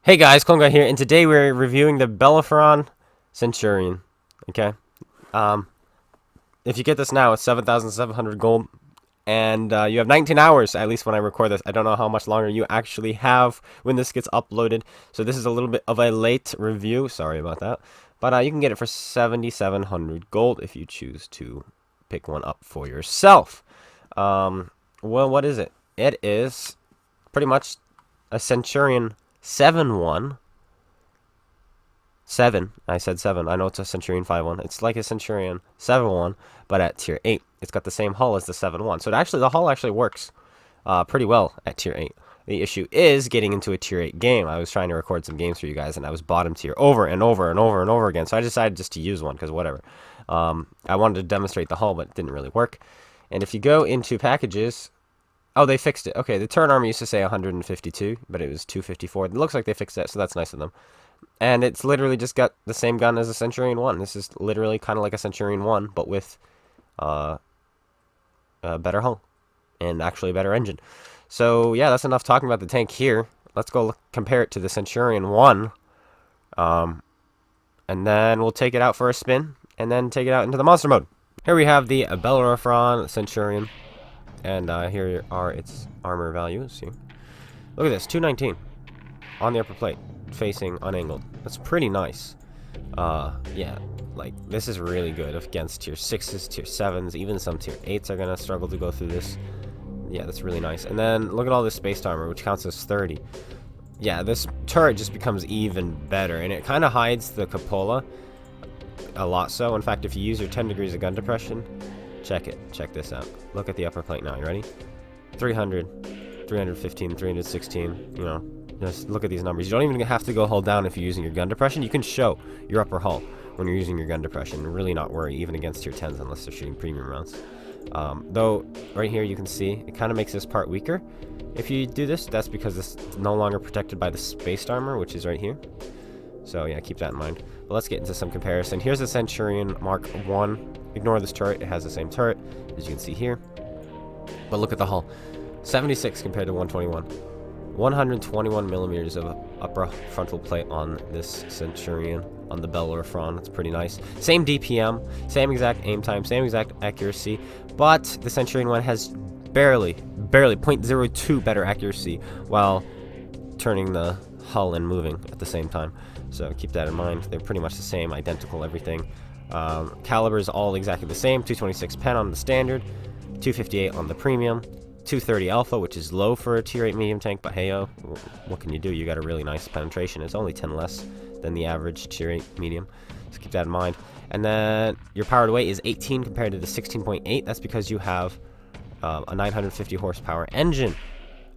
Hey guys, Konga here, and today we're reviewing the Bellerophon Centurion. Okay, um, if you get this now, it's 7,700 gold, and you have 19 hours, at least when I record this. I don't know how much longer you actually have when this gets uploaded, so this is a little bit of a late review. Sorry about that, but you can get it for 7,700 gold if you choose to pick one up for yourself. Well, what is it? It is pretty much a Centurion 7-1. 7. I said 7. I know it's a Centurion 5-1. It's like a Centurion 7-1, but at tier 8. It's got the same hull as the 7-1. So the hull actually works pretty well at tier 8. The issue is getting into a tier 8 game. I was trying to record some games for you guys, and I was bottom tier over and over and over and over again. So I decided just to use one, because whatever. I wanted to demonstrate the hull, but it didn't really work. And if you go into packages... Oh, they fixed it. Okay, the turn armor used to say 152, but it was 254. It looks like they fixed that, so that's nice of them. And it's literally just got the same gun as a Centurion 1. This is literally kind of like a Centurion 1, but with a better hull and actually a better engine. So, yeah, that's enough talking about the tank here. Let's go compare it to the Centurion 1. And then we'll take it out for a spin, and then take it out into the monster mode. Here we have the Bellerophon Centurion. And here are its armor values. See, look at this, 219 on the upper plate, facing unangled. That's pretty nice. Yeah, like this is really good against tier 6s, tier 7s, even some tier 8s are gonna struggle to go through this. Yeah, that's really nice. And then look at all this spaced armor, which counts as 30. Yeah, this turret just becomes even better, and it kind of hides the cupola a lot. So, in fact, if you use your 10 degrees of gun depression. Check it. Check this out. Look at the upper plate now. You ready? 300, 315, 316. You know, just look at these numbers. You don't even have to go hull down if you're using your gun depression. You can show your upper hull when you're using your gun depression and really not worry, even against tier 10s, unless they're shooting premium rounds. Though, right here you can see it kind of makes this part weaker. If you do this, that's because it's no longer protected by the spaced armor, which is right here. So yeah, keep that in mind. But let's get into some comparison. Here's the Centurion Mark 1. Ignore this turret. It has the same turret, as you can see here. But look at the hull. 76 compared to 121. 121 millimeters of upper frontal plate on this Centurion, on the Bellerophon. That's pretty nice. Same DPM, same exact aim time, same exact accuracy. But the Centurion one has barely 0.02 better accuracy while turning the hull and moving at the same time. So keep that in mind. They're pretty much the same, identical, everything. Caliber is all exactly the same. 226 pen on the standard, 258 on the premium, 230 alpha, which is low for a tier 8 medium tank, but hey-oh, what can you do? You got a really nice penetration. It's only 10 less than the average tier 8 medium, so keep that in mind. And then your powered weight is 18 compared to the 16.8. That's because you have a 950 horsepower engine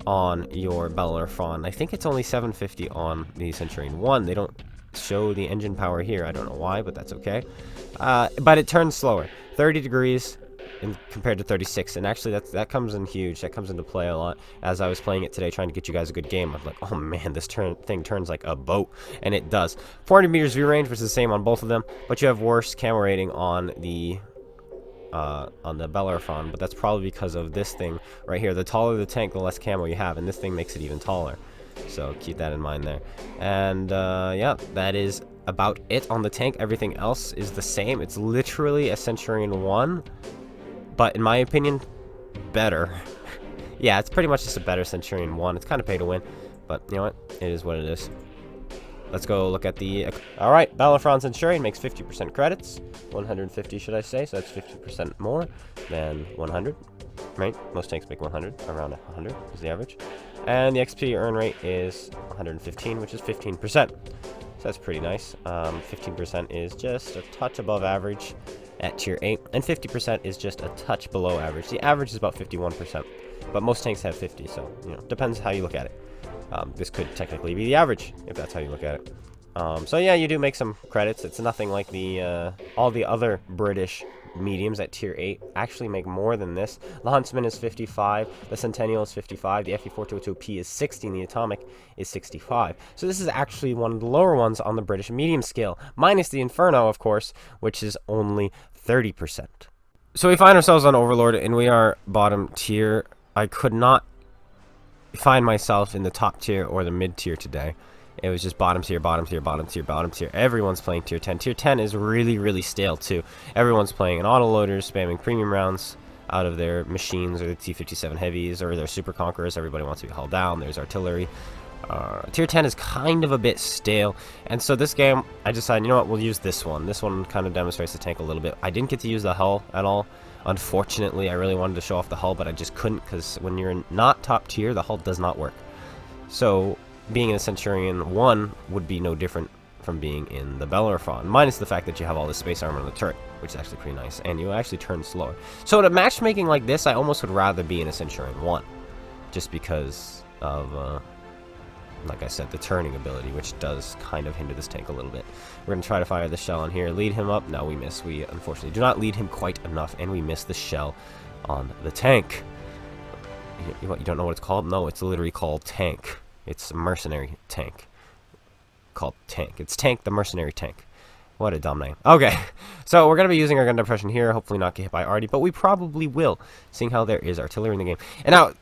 on your Bellerophon. I think it's only 750 on the Centurion 1. They don't show the engine power here. I don't know why, but that's okay. But it turns slower. 30 degrees compared to 36, and actually that comes in huge. That comes into play a lot. As I was playing it today, trying to get you guys a good game, I was like, oh man, this thing turns like a boat, and it does. 400 meters view range, which is the same on both of them, but you have worse camo rating on the Bellerophon, but that's probably because of this thing right here. The taller the tank, the less camo you have, and this thing makes it even taller. So keep that in mind there. And yeah, that is about it on the tank. Everything else is the same. It's literally a Centurion 1, but in my opinion, better. Yeah, it's pretty much just a better Centurion 1. It's kind of pay to win, but you know what? It is what it is. Let's go look at the... Alright, Bellerophon Centurion makes 50% credits. 150, should I say, so that's 50% more than 100. Right? Most tanks make 100. Around 100 is the average. And the XP earn rate is 115, which is 15%. So that's pretty nice. 15% is just a touch above average at tier 8. And 50% is just a touch below average. The average is about 51%. But most tanks have 50, so, you know, depends how you look at it. This could technically be the average, if that's how you look at it. So yeah, you do make some credits. It's nothing like the all the other British mediums at tier 8 actually make more than this. The Huntsman is 55, the Centennial is 55, the FE422P is 60, and the Atomic is 65. So this is actually one of the lower ones on the British medium scale, minus the Inferno, of course, which is only 30%. So we find ourselves on Overlord, and we are bottom tier. I could not find myself in the top tier or the mid tier today. It was just bottom tier, bottom tier, bottom tier, bottom tier. Everyone's playing tier 10. Tier 10 is really, really stale too. Everyone's playing an autoloader, spamming premium rounds out of their machines or the T-57 heavies or their super conquerors. Everybody wants to be held down. There's artillery. Tier 10 is kind of a bit stale, and so this game I decided, you know what, we'll use this one. This one kind of demonstrates the tank a little bit. I didn't get to use the hull at all, unfortunately. I really wanted to show off the hull, but I just couldn't, because when you're not top tier, the hull does not work. So being in a Centurion 1 would be no different from being in the Bellerophon, minus the fact that you have all this space armor on the turret, which is actually pretty nice, and you actually turn slower. So in a matchmaking like this, I almost would rather be in a Centurion 1, just because of like I said, the turning ability, which does kind of hinder this tank a little bit. We're going to try to fire the shell on here. Lead him up. No, we miss. We unfortunately do not lead him quite enough, and we miss the shell on the tank. You don't know what it's called? No, it's literally called tank. It's a mercenary tank. Called tank. It's tank, the mercenary tank. What a dumb name. Okay, so we're going to be using our gun depression here, hopefully not get hit by arty, but we probably will, seeing how there is artillery in the game. And now,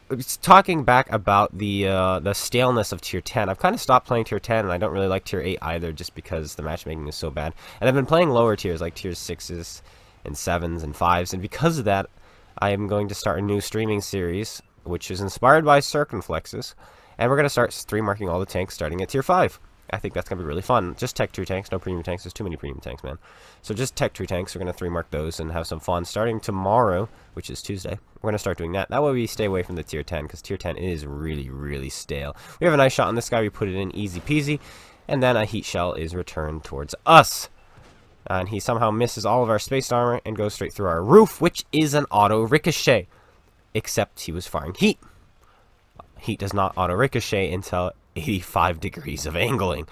talking back about the staleness of Tier 10, I've kind of stopped playing Tier 10, and I don't really like Tier 8 either, just because the matchmaking is so bad. And I've been playing lower tiers, like Tier 6s and 7s and 5s, and because of that, I am going to start a new streaming series, which is inspired by Circumflexes, and we're going to start 3-marking all the tanks starting at Tier 5. I think that's going to be really fun. Just tech 2 tanks, no premium tanks. There's too many premium tanks, man. So just tech 2 tanks. We're going to 3-mark those and have some fun. Starting tomorrow, which is Tuesday, we're going to start doing that. That way we stay away from the Tier 10, because Tier 10 is really, really stale. We have a nice shot on this guy. We put it in easy peasy. And then a heat shell is returned towards us. And he somehow misses all of our space armor and goes straight through our roof, which is an auto ricochet. Except he was firing heat. Heat does not auto ricochet until 85 degrees of angling,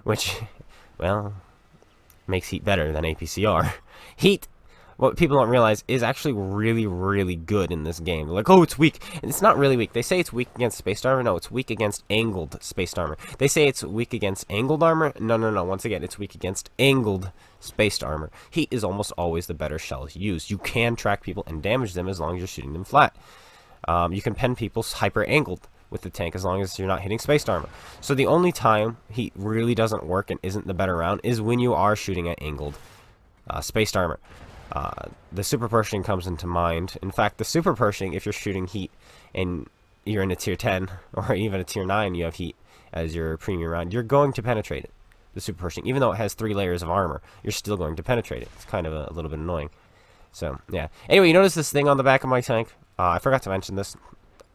which, well, makes heat better than APCR. Heat, what people don't realize, is actually really, really good in this game. They're like, oh, it's weak. And it's not really weak. They say it's weak against spaced armor. No, it's weak against angled spaced armor. They say it's weak against angled armor. No, no, no. Once again, it's weak against angled spaced armor. Heat is almost always the better shell to use. You can track people and damage them as long as you're shooting them flat. You can pen people hyper angled with the tank as long as you're not hitting spaced armor. So the only time heat really doesn't work and isn't the better round is when you are shooting at angled spaced armor. The super Pershing comes into mind. In fact, the super Pershing, if you're shooting heat and you're in a tier 10 or even a tier 9, you have heat as your premium round, you're going to penetrate it. The super Pershing, even though it has 3 layers of armor, you're still going to penetrate it. It's kind of a little bit annoying. So yeah. Anyway, you notice this thing on the back of my tank? I forgot to mention this.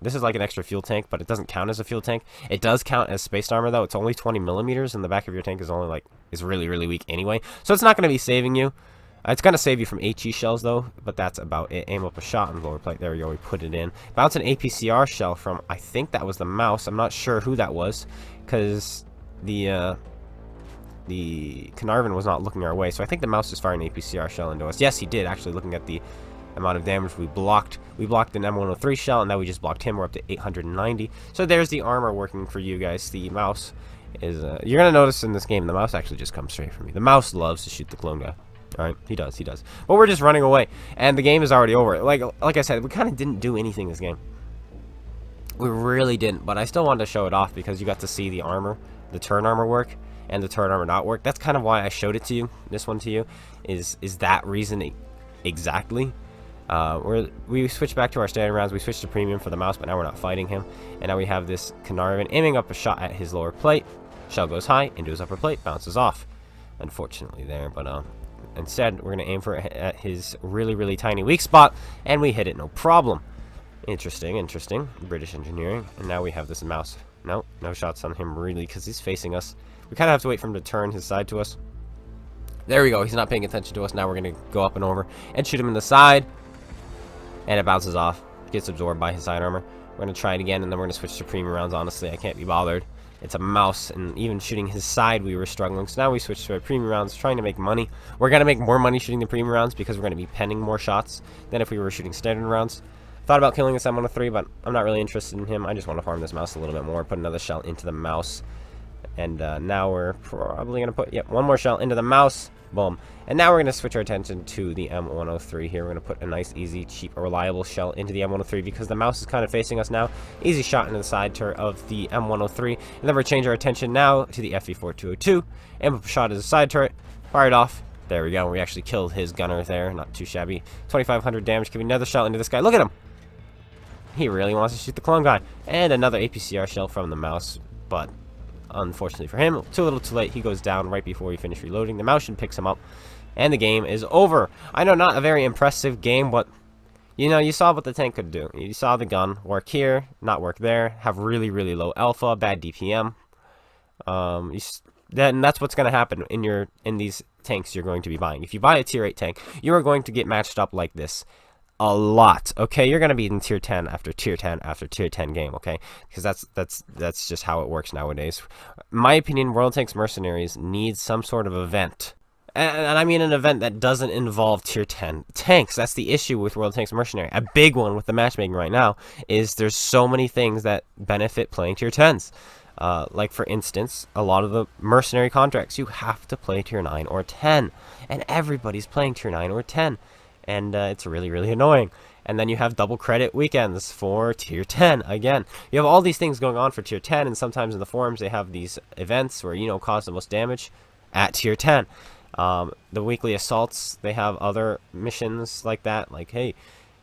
This is like an extra fuel tank, but it doesn't count as a fuel tank. It does count as spaced armor, though. It's only 20 millimeters, and the back of your tank is only is really, really weak anyway. So it's not going to be saving you. It's going to save you from HE shells, though, but that's about it. Aim up a shot on the lower plate. There we go. We put it in. Bounce an APCR shell from, I think that was the mouse. I'm not sure who that was, because the Carnarvon was not looking our way. So I think the mouse is firing an APCR shell into us. Yes, he did, actually, looking at the amount of damage we blocked. We blocked an M103 shell, and now we just blocked him. We're up to 890. So there's the armor working for you guys. The mouse is you're gonna notice in this game the mouse actually just comes straight for me. The mouse loves to shoot the clone guy. All right, he does, but we're just running away, and the game is already over. Like I said, we kind of didn't do anything this game. We really didn't, but I still wanted to show it off because you got to see the armor, the turn armor work, and the turn armor not work. That's kind of why I showed it to you. This one to you is that reason exactly. We switched back to our standard rounds. We switched to premium for the mouse, but now we're not fighting him. And now we have this Carnarvon aiming up a shot at his lower plate. Shell goes high into his upper plate, bounces off. Unfortunately there, but instead we're going to aim for at his really, really tiny weak spot, and we hit it no problem. Interesting. British engineering. And now we have this mouse. No shots on him really, because he's facing us. We kind of have to wait for him to turn his side to us. There we go. He's not paying attention to us. Now we're going to go up and over and shoot him in the side. And it bounces off. Gets absorbed by his side armor. We're going to try it again, and then we're going to switch to premium rounds. Honestly, I can't be bothered. It's a mouse, and even shooting his side, we were struggling. So now we switch to our premium rounds, trying to make money. We're going to make more money shooting the premium rounds because we're going to be penning more shots than if we were shooting standard rounds. Thought about killing this M103, but I'm not really interested in him. I just want to farm this mouse a little bit more. Put another shell into the mouse. And now we're probably going to put, one more shell into the mouse. Boom. And now we're going to switch our attention to the M103 here. We're going to put a nice, easy, cheap, reliable shell into the M103 because the mouse is kind of facing us now. Easy shot into the side turret of the M103. And then we're change our attention now to the FE4202. And shot as a side turret. Fired off. There we go. We actually killed his gunner there. Not too shabby. 2,500 damage. Give me another shell into this guy. Look at him. He really wants to shoot the clone guy. And another APCR shell from the mouse. But unfortunately for him, too little too late. He goes down right before we finish reloading. The mouse picks him up. And the game is over. I know, not a very impressive game, but you know, you saw what the tank could do. You saw the gun work here, not work there, have really, really low alpha, bad DPM. Then that's what's going to happen in these tanks you're going to be buying. If you buy a tier 8 tank, you are going to get matched up like this a lot. Okay, you're going to be in tier 10 after tier 10 after tier 10 game. Okay, because that's just how it works nowadays. In my opinion, World Tanks Mercenaries needs some sort of event. And I mean an event that doesn't involve tier 10 tanks. That's the issue with World Tanks Mercenary. A big one with the matchmaking right now is there's so many things that benefit playing tier 10s. Like, for instance, a lot of the mercenary contracts, you have to play tier 9 or 10. And everybody's playing tier 9 or 10. And it's really, really annoying. And then you have double credit weekends for tier 10. Again, you have all these things going on for tier 10. And sometimes in the forums, they have these events where, you know, cause the most damage at tier 10. The weekly assaults, they have other missions like that, like, hey,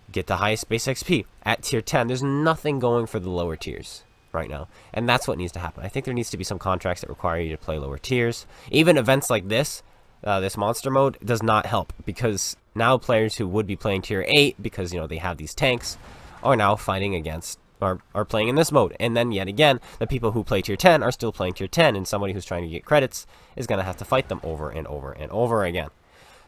get the highest base XP at tier 10. There's nothing going for the lower tiers right now, and that's what needs to happen. I think there needs to be some contracts that require you to play lower tiers. Even events like this, this monster mode, does not help, because now players who would be playing tier 8, because, you know, they have these tanks, are now fighting against are playing in this mode. And then yet again, the people who play tier 10 are still playing tier 10, and somebody who's trying to get credits is going to have to fight them over and over and over again.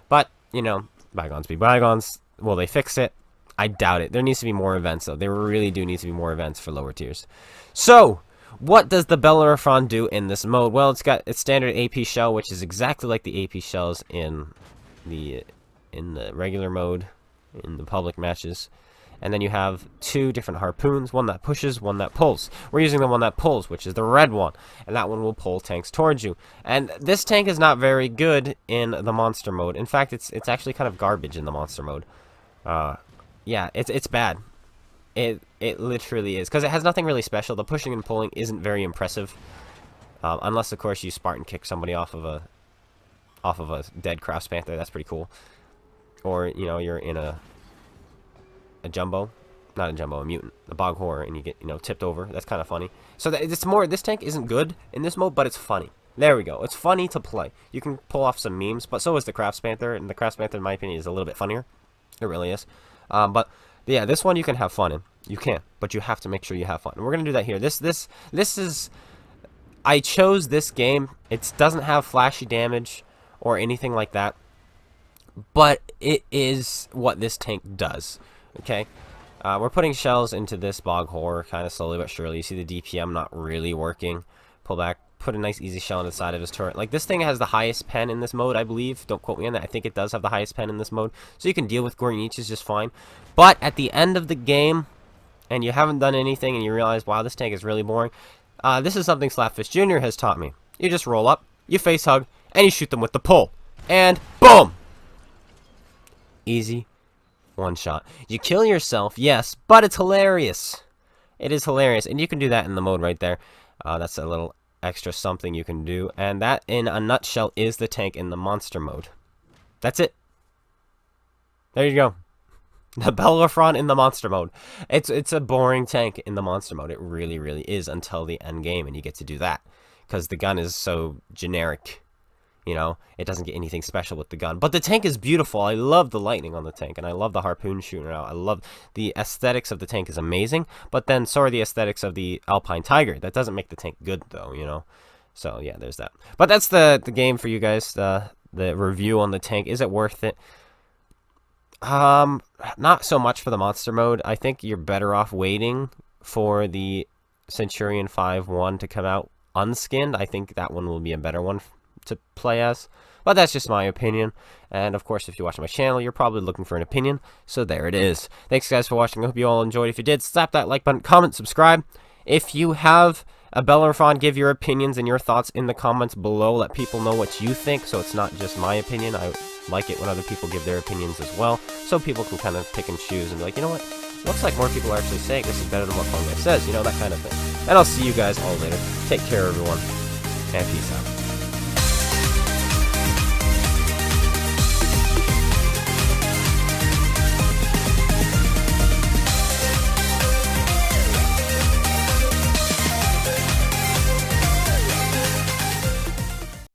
But, you know, bygones be bygones. Will they fix it? I doubt it. There needs to be more events, though. There really do need to be more events for lower tiers. So, what does the Bellerophon do in this mode? Well, it's got its standard AP shell, which is exactly like the AP shells in the regular mode, in the public matches. And then you have two different harpoons, one that pushes, one that pulls. We're using the one that pulls, which is the red one, and that one will pull tanks towards you. And this tank is not very good in the monster mode. In fact, it's actually kind of garbage in the monster mode. Yeah, it's bad. It literally is, because it has nothing really special. The pushing and pulling isn't very impressive, unless of course you Spartan kick somebody off of a dead Crafts Panther. That's pretty cool. Or, you know, you're in a jumbo, not a jumbo, a mutant, a bog horror, and you get, you know, tipped over. That's kind of funny. So it's more, this tank isn't good in this mode, but it's funny. There we go. It's funny to play. You can pull off some memes, but so is the Crafts Panther, and the Crafts Panther, in my opinion, is a little bit funnier. It really is. But yeah, this one you can have fun in. You can, but you have to make sure you have fun. And we're gonna do that here. This is, I chose this game. It doesn't have flashy damage or anything like that, but it is what this tank does. Okay, we're putting shells into this bog horror kind of slowly but surely. You see the DPM not really working. Pull back, put a nice easy shell on the side of his turret. Like, this thing has the highest pen in this mode, I believe. Don't quote me on that. I think it does have the highest pen in this mode. So you can deal with Gorniches just fine. But at the end of the game, and you haven't done anything, and you realize, wow, this tank is really boring, this is something Slapfish Jr. has taught me. You just roll up, you face hug, and you shoot them with the pull. And boom! Easy. One shot. You kill yourself, yes, but it's hilarious. It is hilarious, and you can do that in the mode right there. That's a little extra something you can do, and that, in a nutshell, is the tank in the monster mode. That's it. There you go. The Bellerophon in the monster mode. It's a boring tank in the monster mode. It really, really is, until the end game, and you get to do that, because the gun is so generic. You know, it doesn't get anything special with the gun. But the tank is beautiful. I love the lightning on the tank, and I love the harpoon shooting out. I love the aesthetics of the tank is amazing, but then so are the aesthetics of the Alpine Tiger. That doesn't make the tank good, though, you know. So, yeah, there's that. But that's the game for you guys, the review on the tank. Is it worth it? Not so much for the monster mode. I think you're better off waiting for the Centurion 5.1 to come out unskinned. I think that one will be a better one to play as, but that's just my opinion. And of course, if you watch my channel, you're probably looking for an opinion, so there it is. Thanks guys for watching. I hope you all enjoyed. If you did, slap that like button, comment, subscribe. If you have Bellerophon, give your opinions and your thoughts in the comments below. Let people know what you think, so it's not just my opinion. I like it when other people give their opinions as well, so people can kind of pick and choose and be like, you know what? Looks like more people are actually saying this is better than what Fungi says, you know, that kind of thing. And I'll see you guys all later. Take care, everyone, and peace out.